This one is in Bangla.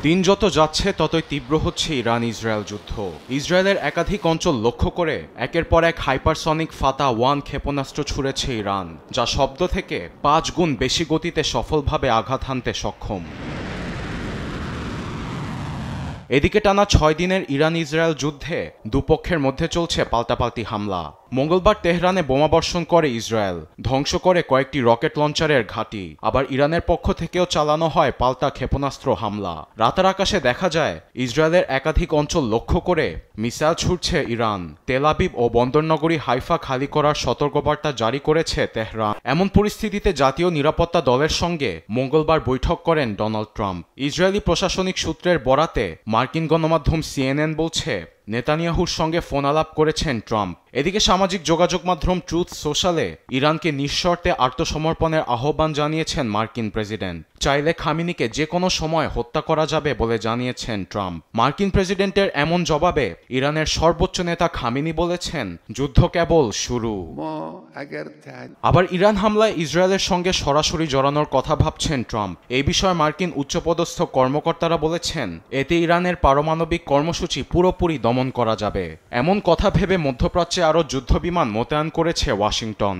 দিন যত যাচ্ছে ততই তীব্র হচ্ছে ইরান ইসরায়েল যুদ্ধ। ইসরায়েলের একাধিক অঞ্চল লক্ষ্য করে একের পর এক হাইপারসনিক ফাতা-1 ক্ষেপণাস্ত্র ছুড়েছে ইরান, যা শব্দ থেকে 5 গুণ বেশি গতিতে সফলভাবে আঘাত হানতে সক্ষম। এদিকে টানা 6 দিনের ইরান ইসরায়েল যুদ্ধে দুপক্ষের মধ্যে চলছে পাল্টাপাল্টি হামলা। মঙ্গলবার তেহরানে বোমাবর্ষণ করে ইসরায়েল, ধ্বংস করে কয়েকটি রকেট লঞ্চারের ঘাঁটি। আবার ইরানের পক্ষ থেকেও চালানো হয় পাল্টা ক্ষেপণাস্ত্র হামলা। রাতের আকাশে দেখা যায় ইসরায়েলের একাধিক অঞ্চল লক্ষ্য করে মিসাইল ছুড়ছে ইরান। তেল আবিব ও বন্দরনগরী হাইফা খালি করার সতর্কবার্তা জারি করেছে তেহরান। এমন পরিস্থিতিতে জাতীয় নিরাপত্তা দলের সঙ্গে মঙ্গলবার বৈঠক করেন ডোনাল্ড ট্রাম্প। ইসরায়েলি প্রশাসনিক সূত্রের বরাতে মার্কিন গণমাধ্যম CNN বলছে, নেতানিয়াহুর সঙ্গে ফোন আলাপ করেছেন ট্রাম্প। এদিকে সামাজিক যোগাযোগ মাধ্যম ট্রুথ সোশ্যালে ইরানকে নিঃশর্তে আত্মসমর্পণের আহ্বান জানিয়েছেন মার্কিন প্রেসিডেন্ট। চাইলে খামিনিকে যে কোনো সময় হত্যা করা যাবে বলে জানিয়েছেন ট্রাম্প। মার্কিন প্রেসিডেন্টের এমন জবাবে ইরানের সর্বোচ্চ নেতা খামিনি বলেছেন, যুদ্ধ কেবল শুরু। আবার ইরান হামলায় ইসরায়েলের সঙ্গে সরাসরি জড়ানোর কথা ভাবছেন ট্রাম্প। এই বিষয়ে মার্কিন উচ্চপদস্থ কর্মকর্তারা বলেছেন, এতে ইরানের পারমাণবিক কর্মসূচি পুরোপুরি দমন করা যাবে। এমন কথা ভেবে মধ্যপ্রাচ্যে আরও যুদ্ধবিমান মোতায়েন করেছে ওয়াশিংটন।